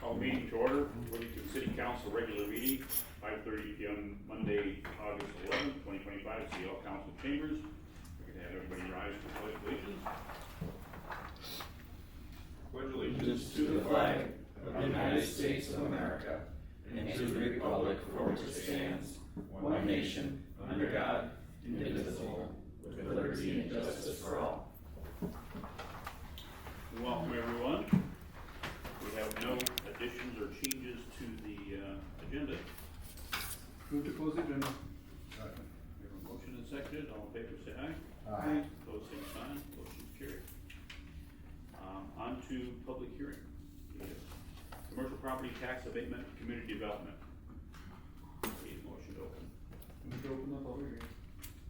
Call meeting to order, Livingston City Council regular meeting, 5:30 p.m. Monday, August 11th, 2025, City Hall Council Chambers. We can have everybody rise for pledge allegiance. Pledge allegiance To the flag of the United States of America and to the republic for which it stands, one nation, under God, indivisible, with liberty and justice for all. Welcome, everyone. We have no additions or changes to the agenda. Move to close the agenda. We have a motion and seconded. All in favor, say aye. Aye. Opposed, same sign. Motion carried. On to public hearing. Commercial property tax abatement, community development. Need a motion to open. Move to open the public hearing.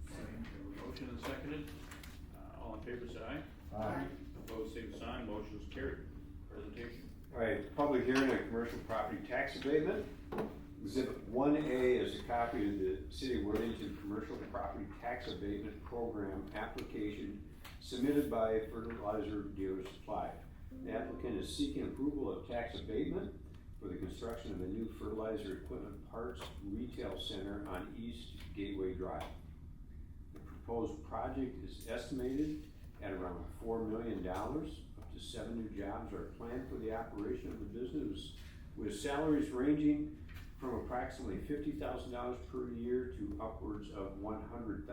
We have a motion and seconded. All in favor, say aye. Aye. Opposed, same sign. Motion is carried. Presentation. All right, public hearing on commercial property tax abatement. Exhibit 1A is a copy of the City of Worthington Commercial Property Tax Abatement Program application submitted by Fertilizer Dealer Supply. The applicant is seeking approval of tax abatement for the construction of a new fertilizer equipment parts retail center on East Gateway Drive. The proposed project is estimated at around $4 million. Up to 7 new jobs are planned for the operation of the business, with salaries ranging from approximately $50,000 per year to upwards of $100,000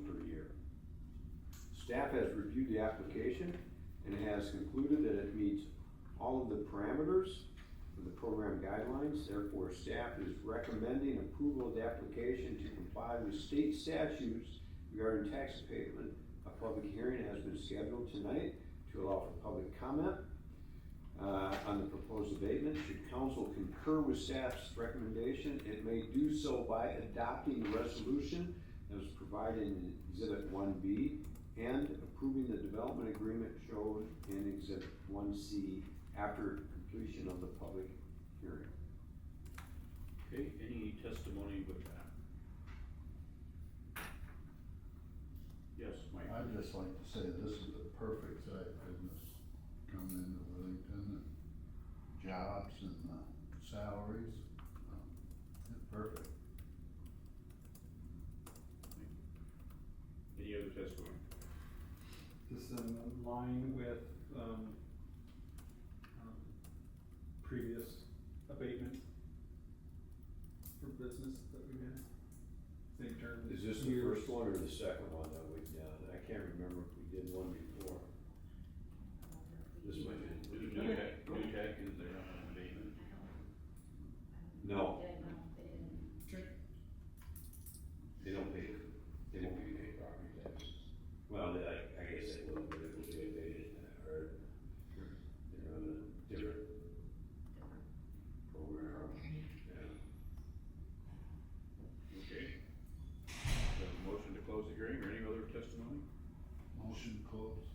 per year. Staff has reviewed the application and has concluded that it meets all of the parameters of the program guidelines. Therefore, staff is recommending approval of the application to comply with state statutes regarding tax abatement. A public hearing has been scheduled tonight to allow for public comment on the proposed abatement. Should council concur with staff's recommendation, it may do so by adopting the resolution that was provided in Exhibit 1B and approving the development agreement shown in Exhibit 1C after completion of the public hearing. Okay, any testimony with that? Yes, Mike. I'd just like to say this is a perfect site business coming into Wellington, and jobs and salaries, it's perfect. Any other testimony? This is in line with, previous abatement for business that we had. Same term. Is this the first one or the second one that we've done? I can't remember if we did one before. This might be. New Tech, is there an abatement? No. They don't pay, they won't be paying property taxes. Well, I guess they will, but it will be abated, or they're on a different program, yeah. Okay. So, motion to close the hearing, or any other testimony? Motion closed.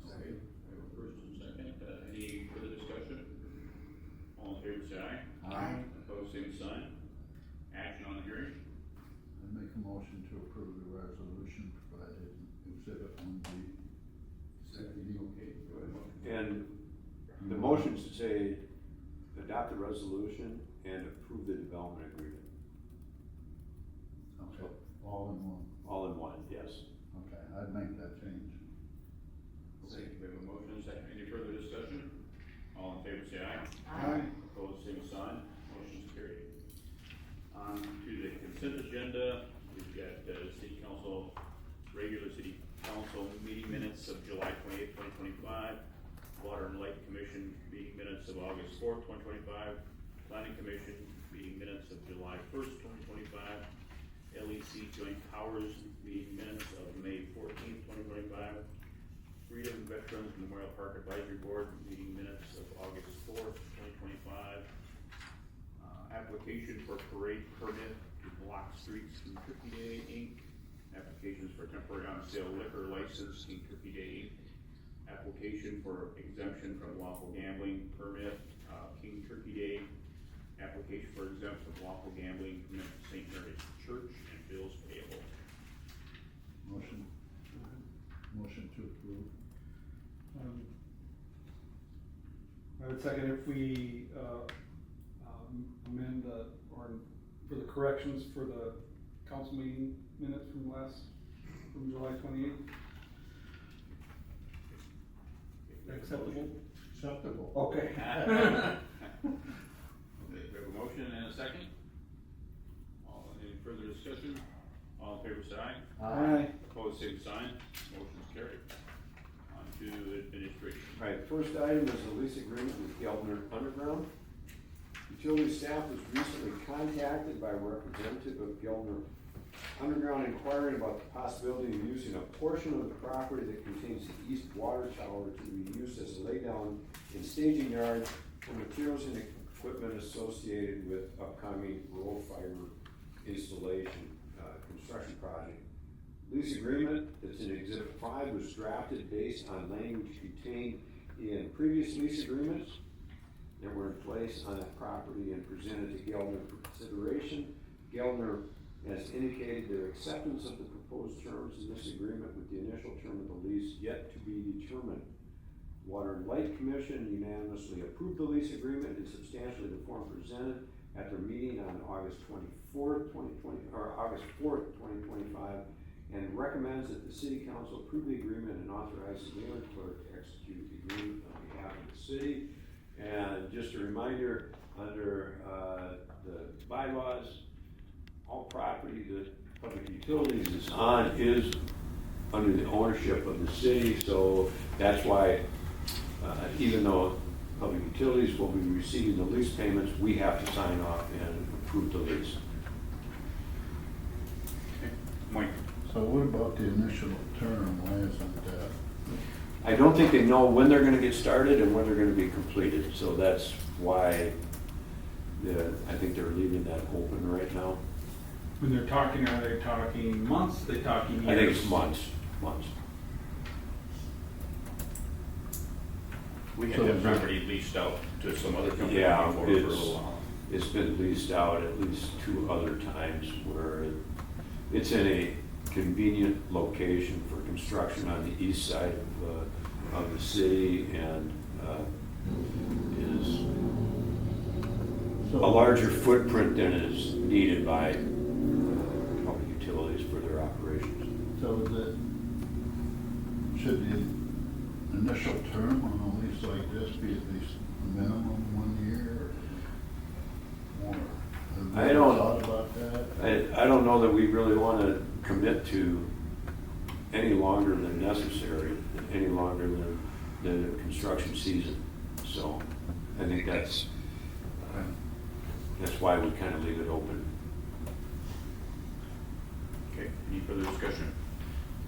Okay, I have a first and second, any further discussion? All in favor, say aye. Aye. Opposed, same sign. Action on the hearing? I'd make a motion to approve the resolution provided in Exhibit 1B. Okay, go ahead. And the motion should say, adopt the resolution and approve the development agreement. Okay, all in one. All in one, yes. Okay, I'd make that change. Okay, we have a motion and second, any further discussion? All in favor, say aye. Aye. Opposed, same sign, motion's carried. On to the consent agenda, we've got, regular city council meeting minutes of July 28th, 2025, Water and Light Commission meeting minutes of August 4th, 2025, Planning Commission meeting minutes of July 1st, 2025, LEC Joint Powers meeting minutes of May 14th, 2025, Freedom Veterans Memorial Park Advisory Board meeting minutes of August 4th, 2025, application for parade permit to Block Streets Kentucky Day Inc., applications for temporary on sale liquor license Kentucky Day Inc., application for exemption from lawful gambling permit King Turkey Day, application for exemption from lawful gambling permit St. Mary's Church, and bills payable. Motion. Motion to approve. I would second if we, amend or for the corrections for the council meeting minutes from July 28th. Acceptable? Acceptable. Okay. Okay, we have a motion and a second. Any further discussion? All in favor, say aye. Aye. Opposed, same sign. Motion's carried. On to administration. All right, first item is the lease agreement with Geldner Underground. Utility staff was recently contacted by a representative of Geldner Underground inquiring about the possibility of using a portion of the property that contains the east water tower to be used as a laydown and staging yard for materials and equipment associated with upcoming rural fiber installation, construction project. Lease agreement that's in Exhibit 5 was drafted based on language contained in previous lease agreements that were in place on that property and presented to Geldner for consideration. Geldner has indicated their acceptance of the proposed terms in this agreement with the initial term of the lease yet to be determined. Water and Light Commission unanimously approved the lease agreement in substantially the form presented at their meeting on August 4th, 2025, and recommends that the City Council approve the agreement and authorize the mayor and clerk to execute the agreement on behalf of the city. And just a reminder, under the bylaws, all property that Public Utilities is on is under the ownership of the city, so that's why, even though Public Utilities will be receiving the lease payments, we have to sign off and approve the lease. Okay. Mike? So what about the initial term, why isn't that? I don't think they know when they're gonna get started and when they're gonna be completed, so that's why I think they're leaving that open right now. When they're talking, are they talking months? They talking years? I think it's months. We had So that is there- property leased out to some other company Yeah, before for a little while. It's been leased out at least 2 other times where it's in a convenient location for construction on the east side of the city and is a larger footprint than is needed by Public Utilities for their operations. So should the initial term on a lease like this be at least minimum 1 year or more? Have I you don't- thought about that? I don't know that we really wanna commit to any longer than necessary, any longer than the construction season. So I think that's why we kind of leave it open. Okay, any further discussion?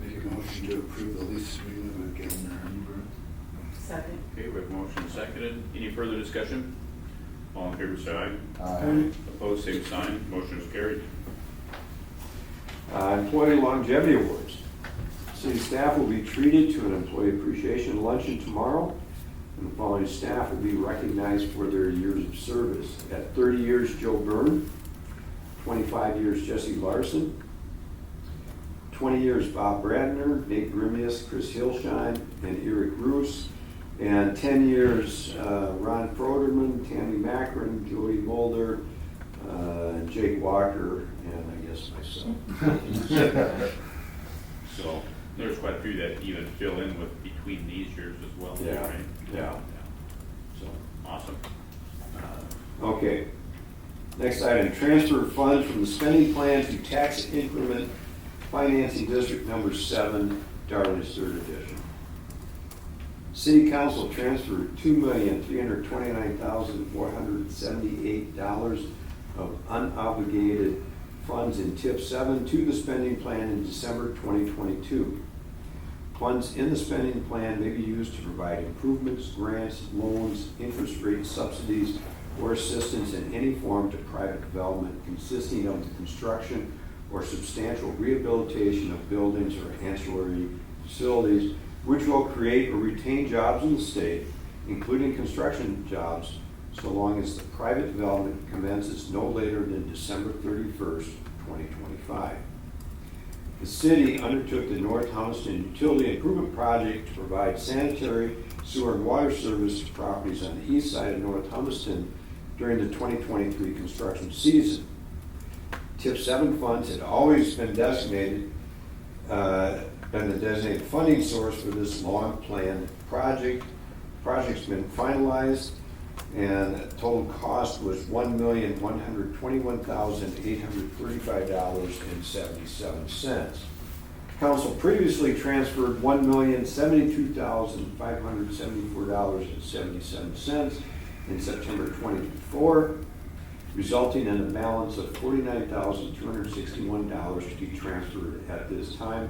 Make a motion to approve the lease agreement with Geldner Underground. Second. Okay, we have a motion seconded. Any further discussion? All in favor, say aye. Aye. Opposed, same sign. Motion is carried. Employee longevity awards. City staff will be treated to an employee appreciation luncheon tomorrow, and the following staff will be recognized for their years of service. At 30 years, Joe Byrne; 25 years, Jesse Larson; 20 years, Bob Bradner, Nate Grimius, Chris Hillshine, and Eric Roos; and 10 years, Ron Froderman, Tammy Macron, Joey Mulder, Jake Walker, and I guess myself. So, There's quite a few that even fill in with between these years as well, Yeah, right? yeah. So, awesome. Okay. Next item, transfer funds from the spending plan to tax increment financing district number 7, Dartmouth 3rd edition. City council transferred $2,329,478 of unobligated funds in TIP 7 to the spending plan in December 2022. Funds in the spending plan may be used to provide improvements, grants, loans, interest rate subsidies, or assistance in any form to private development consisting of the construction or substantial rehabilitation of buildings or ancillary facilities, which will create or retain jobs in the state, including construction jobs, so long as the private development commences no later than December 31st, 2025. the city undertook the North Humiston Utility Improvement Project to provide sanitary, sewer, and water service to properties on the east side of North Humiston during the 2023 construction season. TIP 7 funds had always been been the designated funding source for this long-planned project. Project's been finalized, and total cost was $1,121,835.77. Council previously transferred $1,072,574.77 in September 2024, resulting in a balance of $49,261 to be transferred at this time.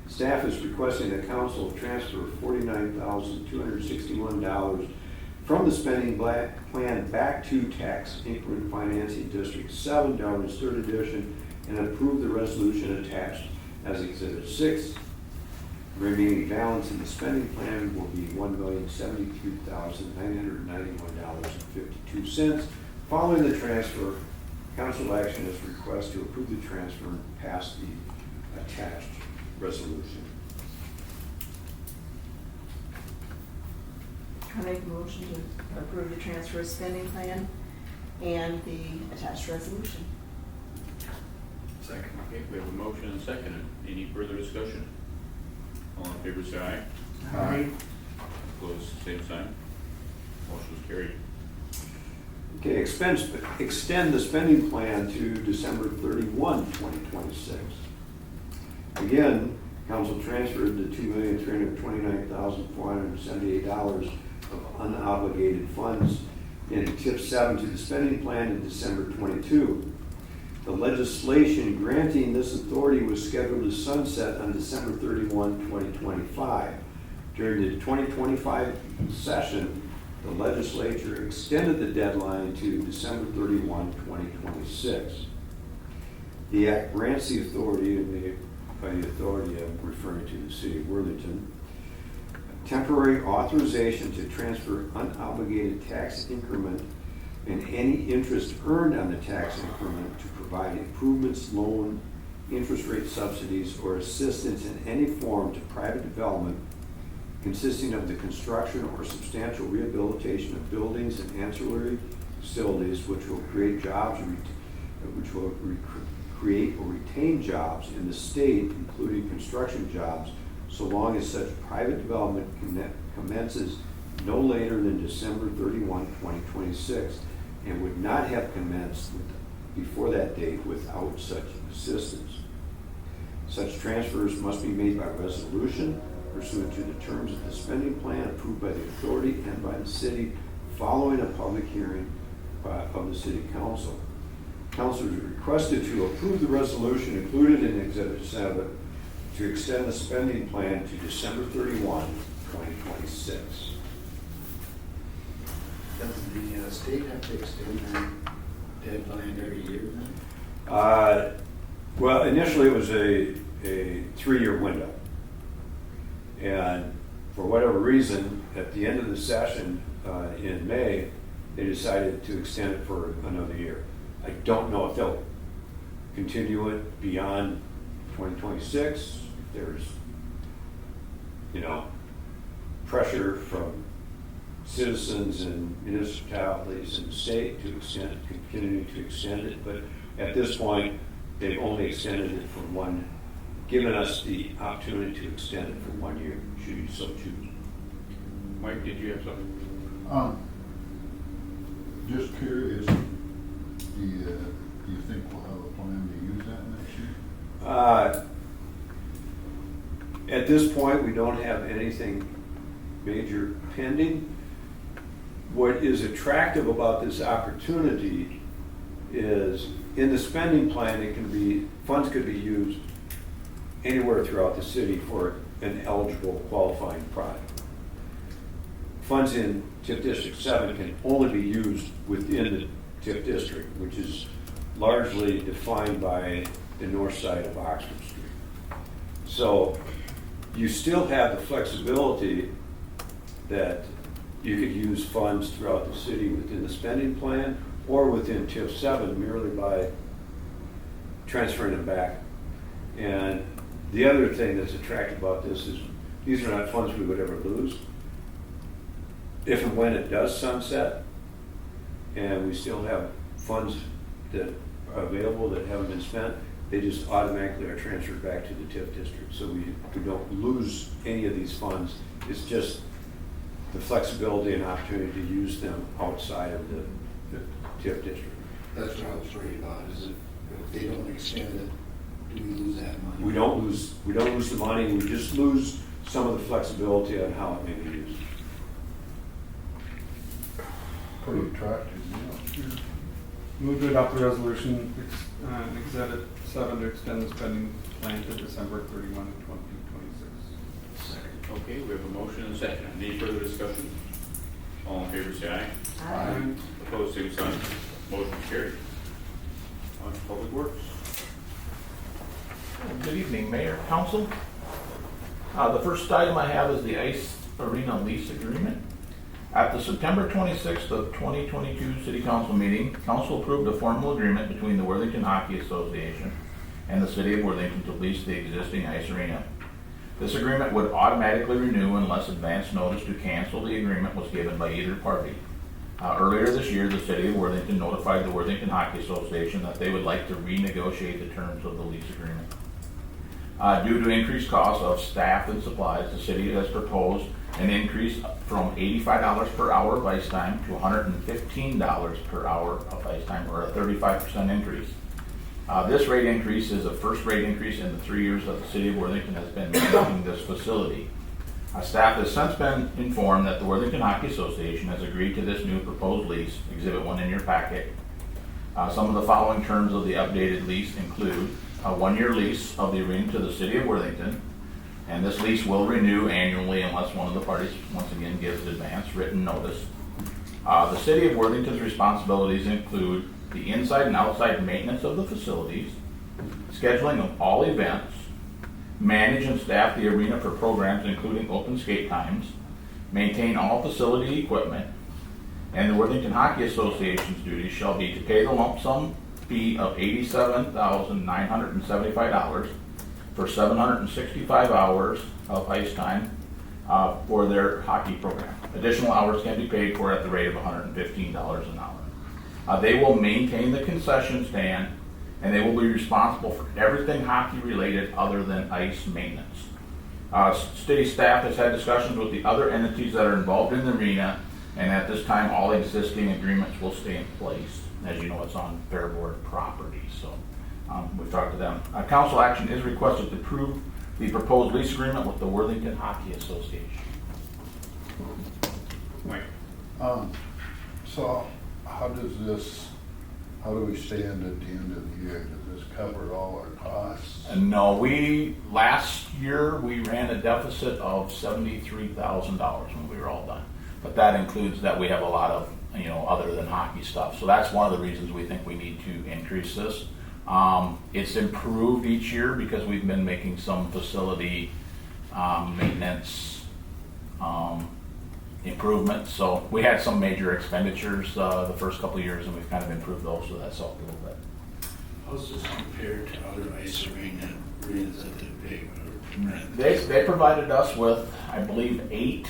Staff is requesting the council transfer $49,261 from the spending plan back to Tax Increment Financing District 7, Darwin's 3rd edition, and approve the resolution attached as Exhibit 6. The remaining balance in the spending plan will be $1,072,991.52. Following the transfer, council action is request to approve the transfer and pass the attached resolution. I make a motion to approve the transfer of spending plan and the attached resolution. Second. Okay, we have a motion and a second. Any further discussion? All in favor, say aye. Aye. Opposed, same sign. Motion is carried. Okay, extend the spending plan to December 31, 2026. Again, council transferred the $2,329,478 of unobligated funds in TIP 7 to the spending plan in December 22. The legislation granting this authority was scheduled to sunset on December 31, 2025. During the 2025 session, the legislature extended the deadline to December 31, 2026. The act grants the authority, and by the authority I'm referring to the city of Worthington, temporary authorization to transfer unobligated tax increment and any interest earned on the tax increment to provide improvements, loan, interest rate subsidies, or assistance in any form to private development consisting of the construction or substantial rehabilitation of buildings and ancillary facilities which will create jobs, create or retain jobs in the state, including construction jobs, so long as such private development commences no later than December 31, 2026, and would not have commenced before that date without such assistance. Such transfers must be made by resolution pursuant to the terms of the spending plan approved by the authority and by the city following a public hearing of the city council. Council is requested to approve the resolution included in Exhibit 7 to extend the spending plan to December 31, 2026. Does the state have to extend their deadline every year then? Well, initially it was a 3-year window. And for whatever reason, at the end of the session in May, they decided to extend it for another year. I don't know if they'll continue it beyond 2026. There's, pressure from citizens and municipalities in the state to continue to extend it. But at this point, they've only extended it for given us the opportunity to extend it for 1 year, should you so choose. Mike, did you have something? Just curious, do you think we'll have a plan to use that next year? At this point, we don't have anything major pending. What is attractive about this opportunity is in the spending plan, funds could be used anywhere throughout the city for an eligible qualifying project. Funds in TIP District 7 can only be used within the TIP district, which is largely defined by the north side of Oxford Street. So you still have the flexibility that you could use funds throughout the city within the spending plan or within TIP 7 merely by transferring them back And the other thing that's attractive about this is, these are not funds we would ever lose. If and when it does sunset, and we still have funds that are available that haven't been spent, they just automatically are transferred back to the TIF district. So we don't lose any of these funds. It's just the flexibility and opportunity to use them outside of the TIF district. That's what I was worried about, is if they don't extend it, do we lose that money? We don't lose the money, we just lose some of the flexibility on how it may be used. Pretty attractive, yeah. Move to adopt the resolution, Exhibit 7 to extend the spending plan to December 31, 2026. Okay, we have a motion and a second. Any further discussion? All in favor, say aye. Aye. Opposed, same sign. Motion carried. On to Public Works. Good evening, Mayor, Council. The first item I have is the Ice Arena lease agreement. At the September 26th of 2022 City Council meeting, Council approved a formal agreement between the Worthington Hockey Association and the City of Worthington to lease the existing ice arena. This agreement would automatically renew unless advance notice to cancel the agreement was given by either party. Earlier this year, the City of Worthington notified the Worthington Hockey Association that they would like to renegotiate the terms of the lease agreement. Due to increased costs of staff and supplies, the city has proposed an increase from $85 per hour of ice time to $115 per hour of ice time, or a 35% increase. This rate increase is the first rate increase in the 3 years that the City of Worthington has been managing this facility. Staff has since been informed that the Worthington Hockey Association has agreed to this new proposed lease, Exhibit 1 in your packet. Some of the following terms of the updated lease include a 1-year lease of the arena to the City of Worthington, and this lease will renew annually unless one of the parties once again gives advance written notice. The City of Worthington's responsibilities include the inside and outside maintenance of the facilities, scheduling of all events, manage and staff the arena for programs including open skate times, maintain all facility equipment, and the Worthington Hockey Association's duties shall be to pay the lump sum fee of $87,975 for 765 hours of ice time for their hockey program. Additional hours can be paid for at the rate of $115 an hour. They will maintain the concession stand, and they will be responsible for everything hockey related other than ice maintenance. City staff has had discussions with the other entities that are involved in the arena, and at this time all existing agreements will stay in place. As you know, it's on Fair Board property, so we've talked to them. Council action is requested to approve the proposed lease agreement with the Worthington Hockey Association. Mike? So how do we stand at the end of the year? Does this cover all our costs? And no, last year we ran a deficit of $73,000 when we were all done. But that includes that we have a lot of, other than hockey stuff. So that's one of the reasons we think we need to increase this. It's improved each year because we've been making some facility maintenance improvements. So we had some major expenditures the first couple of years, and we've kind of improved those, so that's helped a little bit. How's this compared to other ice arenas that they rent? They provided us with, I believe, 8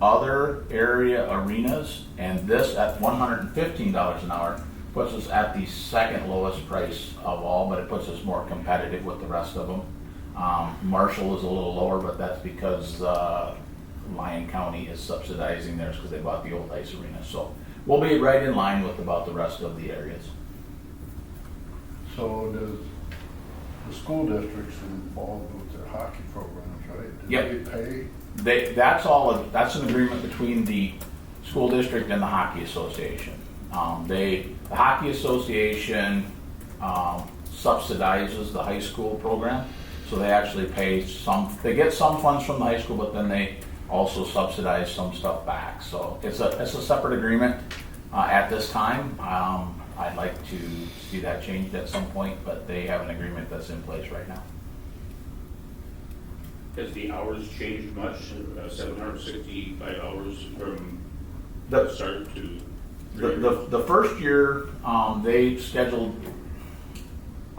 other area arenas, and this at $115 an hour puts us at the second lowest price of all, but it puts us more competitive with the rest of them. Marshall is a little lower, but that's because Lyon County is subsidizing theirs because they bought the old ice arena. So we'll be right in line with about the rest of the areas. So does the school districts involved with their hockey programs, right? Do Yep. they pay? That's an agreement between the school district and the hockey association. The hockey association subsidizes the high school program, so they actually pay they get some funds from the high school, but then they also subsidize some stuff back. So it's a separate agreement at this time. I'd like to see that changed at some point, but they have an agreement that's in place right now. Has the hours changed much? 765 hours from The- start to? The first year, they scheduled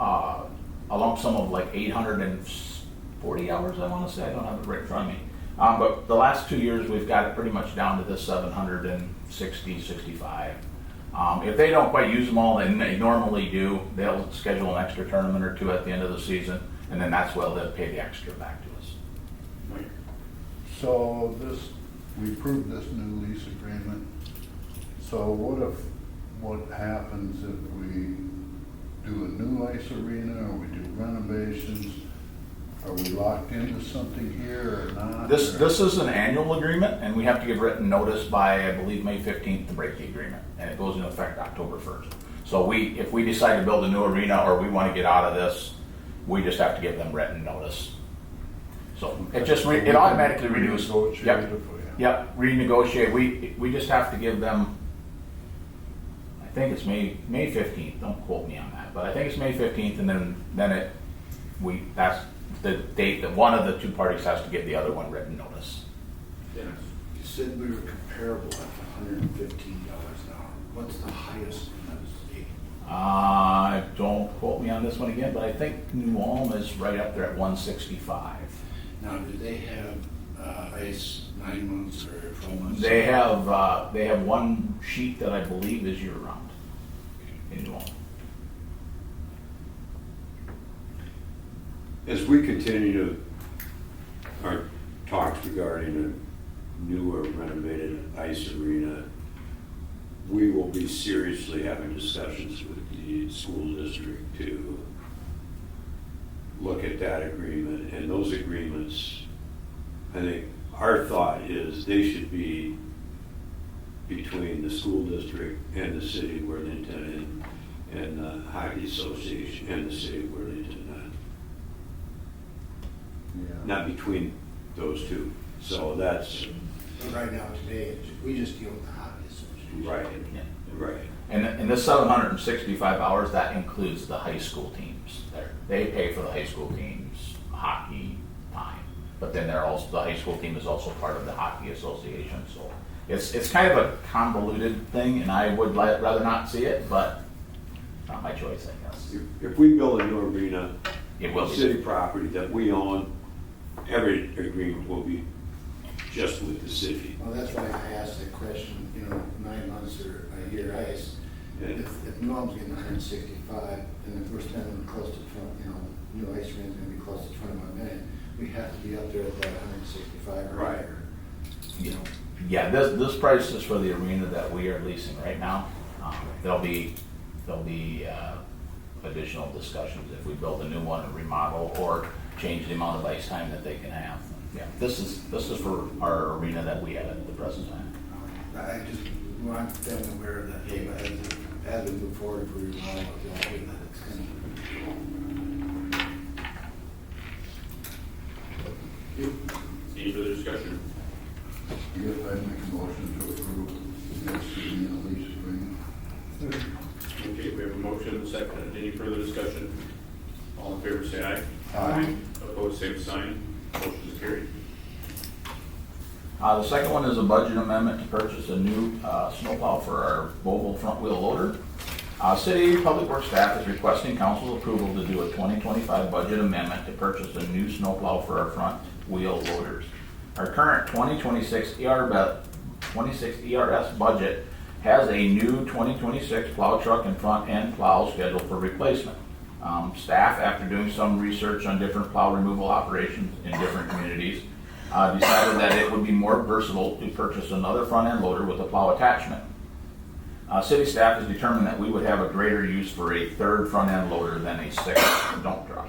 a a lump sum of like 840 hours, I wanna say, I don't have it right in front of me. But the last 2 years, we've got it pretty much down to the 760, 65. If they don't quite use them all, and they normally do, they'll schedule an extra tournament or two at the end of the season, and then that's where they'll pay the extra back to us. Mike? So we approved this new lease agreement. So what happens if we do a new ice arena, or we do renovations? Are we locked into something here or not? This or- is an annual agreement, and we have to give written notice by, I believe, May 15th to break the agreement, and it goes into effect October 1st. So if we decide to build a new arena or we want to get out of this, we just have to give them written notice. So it just, it automatically renews. Renegotiate Yep. if we have- Yep, renegotiate. We just have to give them, I think it's May 15th, don't quote me on that, but I think it's May 15th, and then that's the date that one of the two parties has to give the other one written notice. Dennis? You said we were comparable at $115 an hour. What's the highest in the state? Don't quote me on this one again, but I think New Ulm is right up there at 165. Now, do they have ice 9 months or 12 months? They have one sheet that I believe is year round in New Ulm. As we continue our talks regarding a new or renovated ice arena, we will be seriously having discussions with the school district to look at that agreement. And those agreements, I think our thought is they should be between the school district and the city of Worthington and the Hockey Association and the city of Worthington. Yeah. Not between those two. So that's, But right now, today, we just deal with the hockey association. right, Yeah. right. And this 765 hours, that includes the high school teams there. They pay for the high school teams' hockey time. But then the high school team is also part of the hockey association, so it's kind of a convoluted thing, and I would rather not see it, but not my choice, I guess. If we build a new arena, It will be. city property that we own, every agreement will be just with the city. Well, that's why I asked that question, 9 months or a year ice. And If New Ulm's getting 165, and if we're spending close to, new ice ring's gonna be close to 21 million, we have to be up there at that 165 or Right. higher. Yeah, this price is for the arena that we are leasing right now. There'll be additional discussions if we build a new one, a remodel, or change the amount of ice time that they can have. Yeah, this is for our arena that we have at the present time. I just want them aware of that, hey, as we move forward, if we remodel, that it's gonna. Any further discussion? I guess I'd make a motion to approve this lease agreement. Okay, we have a motion and a second. Any further discussion? All in favor, say aye. Aye. Opposed, same sign. Motion is carried. The second one is a budget amendment to purchase a new snowplow for our mobile front wheel loader. City Public Works staff is requesting council's approval to do a 2025 budget amendment to purchase a new snowplow for our front wheel loaders. Our current 2026 ERS budget has a new 2026 plow truck and front end plow scheduled for replacement. Staff, after doing some research on different plow removal operations in different communities, decided that it would be more versatile to purchase another front end loader with a plow attachment. City staff has determined that we would have a greater use for a third front end loader than a sixth dump truck.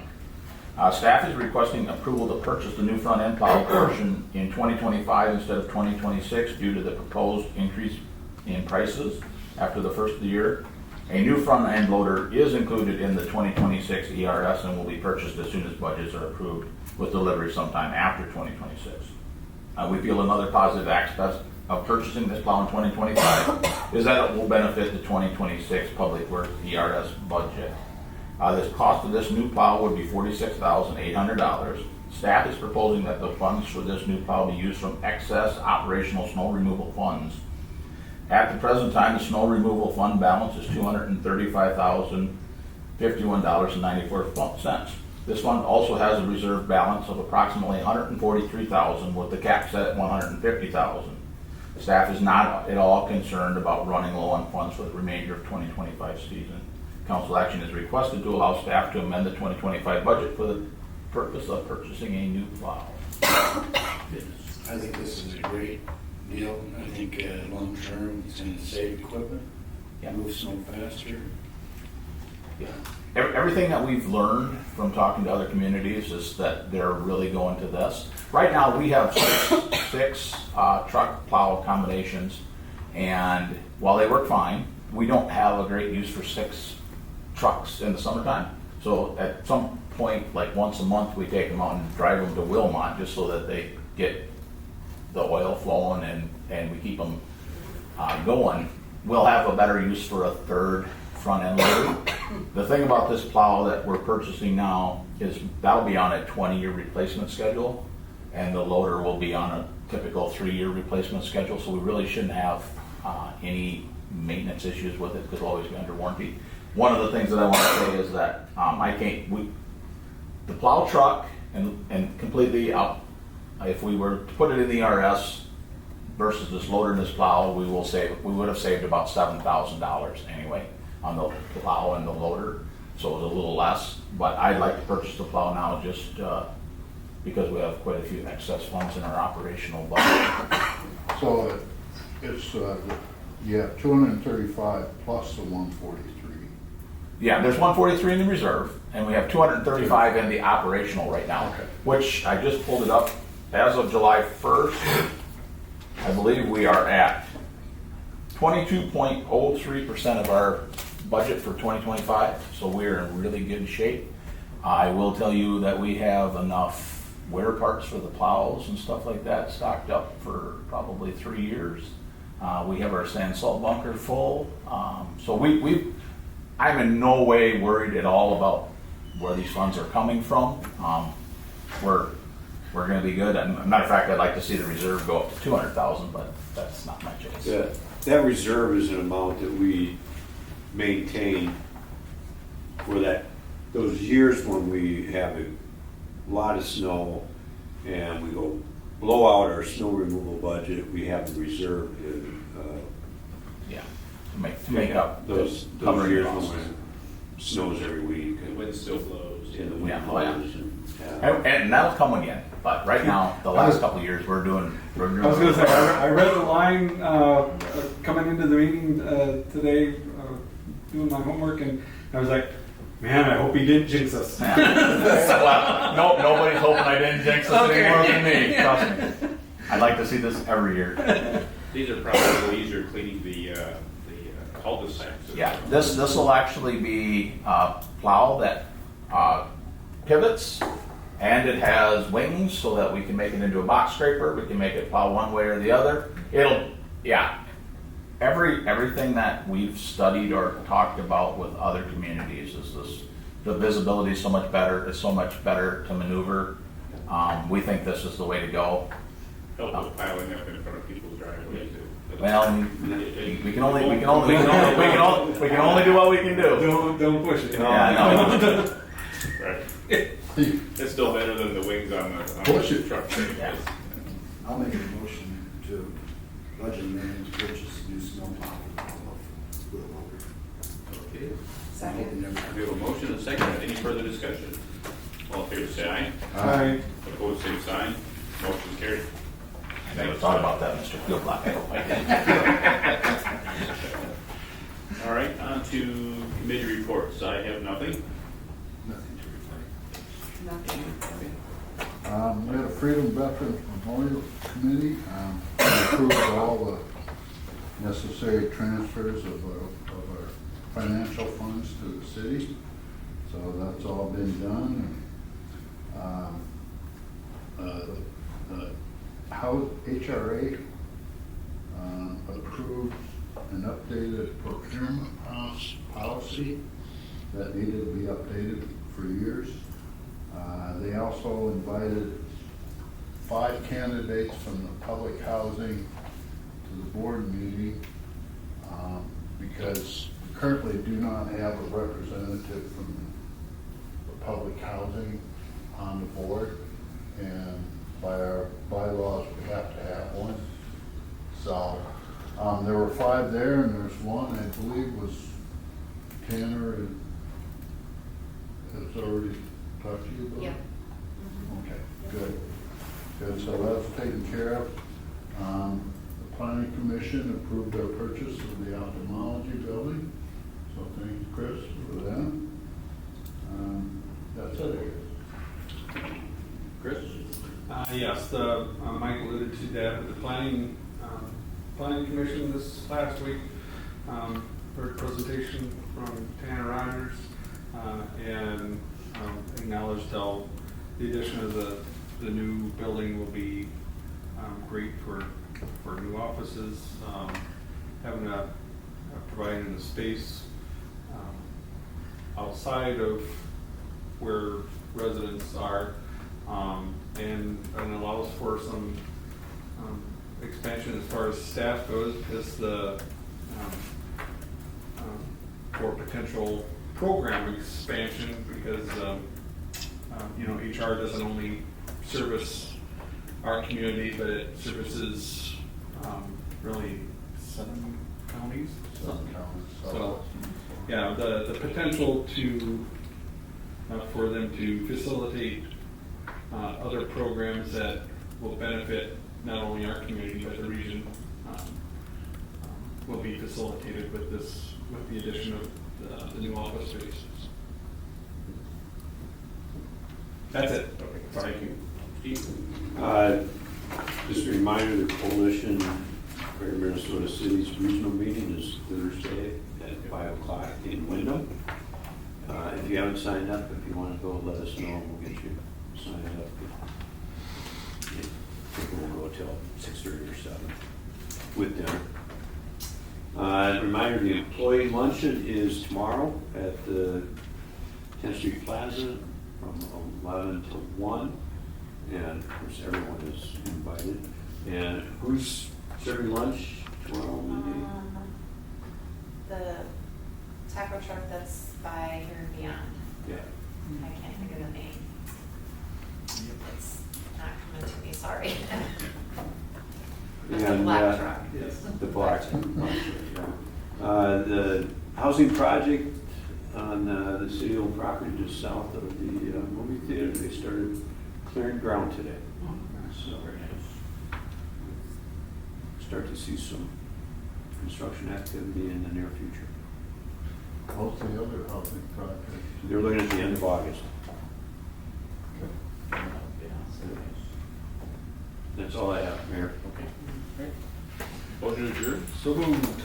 Staff is requesting approval to purchase the new front end plow portion in 2025 instead of 2026 due to the proposed increase in prices after the first of the year. A new front end loader is included in the 2026 ERS and will be purchased as soon as budgets are approved, with delivery sometime after 2026. We feel another positive aspect of purchasing this plow in 2025 is that it will benefit the 2026 Public Works ERS budget. The cost of this new plow would be $46,800. Staff is proposing that the funds for this new plow be used from excess operational snow removal funds. At the present time, the snow removal fund balance is $235,000 $51.94. This fund also has a reserve balance of approximately $143,000 with the cap set at $150,000. Staff is not at all concerned about running low on funds for the remainder of 2025 season. Council action is requested to allow staff to amend the 2025 budget for the purpose of purchasing a new plow. I think this is a great deal. I think, long term, it's gonna save equipment, Yeah. move snow faster. Yeah. Everything that we've learned from talking to other communities is that they're really going to this. Right now, we have six truck plow combinations, and while they work fine, we don't have a great use for 6 trucks in the summertime. So at some point, like once a month, we take them out and drive them to Wilmot just so that they get the oil flowing and we keep them going. We'll have a better use for a third front end loader. The thing about this plow that we're purchasing now is that'll be on a 20-year replacement schedule, and the loader will be on a typical 3-year replacement schedule, so we really shouldn't have any maintenance issues with it because it'll always be under warranty. One of the things that I want to say is that the plow truck and completely up, if we were to put it in the RS versus this loader and this plow, we would have saved about $7,000 anyway on the plow and the loader, so it was a little less. But I'd like to purchase the plow now just because we have quite a few excess funds in our operational budget. So it's, you have 235 plus the 143. Yeah, there's 143 in the reserve, and we have 235 in the operational right now, Okay. which I just pulled it up. As of July 1st, I believe we are at 22.03% of our budget for 2025, so we're in really good shape. I will tell you that we have enough wear parts for the plows and stuff like that stocked up for probably 3 years. We have our sand salt bunker full, so I'm in no way worried at all about where these funds are coming from. We're going to be good. And matter of fact, I'd like to see the reserve go up to 200,000, but that's not my choice. That reserve is an amount that we maintain for those years when we have a lot of snow and we go blow out our snow removal budget. We have the reserve Yeah, to make up those cover years costs. when it snows every week The wind still blows. and the wind Yeah, oh, blows. yeah. And that'll come again, but right now, the last couple of years, we're doing. I was gonna say, I read the line, coming into the meeting, today, doing my homework, and I was like, man, I hope he didn't jinx us. Well, nope, nobody's hoping I didn't jinx us any more than me, trust me. I'd like to see this every year. These are probably easier cleaning the cul-de-sacs. Yeah, this will actually be a plow that pivots, and it has wings so that we can make it into a box scraper. We can make it plow one way or the other. Everything that we've studied or talked about with other communities is this. The visibility is so much better. It's so much better to maneuver. We think this is the way to go. Help with piling up in front of people's driveways too. Well, we can only do what we can do. Don't push it. Yeah, no. Right. It's still better than the wings on the Push it. truck. Yeah. I'll make a motion to budget amendment to purchase a new snow plow for the loader. Okay. Second. We have a motion and a second. Any further discussion? All in favor, say aye. Aye. Opposed, same sign. Motion carried. I never thought about that, Mr. Fieldblock. I hope I did. All right, on to committee reports. I have nothing. Nothing to report. Nothing. We had a Freedom Veterans Memorial Committee, we approved all the necessary transfers of our financial funds to the city, so that's all been done. How HRA approved an updated procurement policy that needed to be updated for years. They also invited 5 candidates from the public housing to the board meeting, because the currently do not have a representative from the public housing on the board, and by our bylaws, we have to have one. So, there were 5 there, and there's one, I believe, was Tanner, and has already talked to you about it? Yeah. Okay, good. Good, so that's taken care of. The planning commission approved our purchase of the ophthalmology building, so thank you, Chris, for that. That's it. Chris? Yes, Mike alluded to that with the planning commission this last week. Heard a presentation from Tanner Rogers, and acknowledged how the addition of the new building will be great for new offices, having providing the space outside of where residents are, and allows for some expansion as far as staff goes, just for potential program expansion, because HR doesn't only service our community, but it services really 7 counties. So, yeah, the potential to for them to facilitate other programs that will benefit not only our community but the region will be facilitated with the addition of the new office space. That's it. Okay, thank you. Steve? Just a reminder, the Coalition for Minnesota Cities Regional Meeting is Thursday at 5 o'clock in Wyndham. If you haven't signed up, if you want to go, let us know and we'll get you signed up. I think we'll go till 6:30 or 7 with dinner. Reminder, the employee luncheon is tomorrow at the 10th Street Plaza from 11 to 1. And of course, everyone is invited. And who's serving lunch tomorrow? The taco truck that's by Here and Beyond. Yeah. I can't think of the name. It's not coming to me, sorry. The And, black truck. The black. The housing project on the city-owned property just south of the movie theater, they started clearing ground today. So, start to see some construction activity in the near future. What's the other housing project? They're looking at the end of August. That's all I have, Mayor. Motion adjourned? So moved.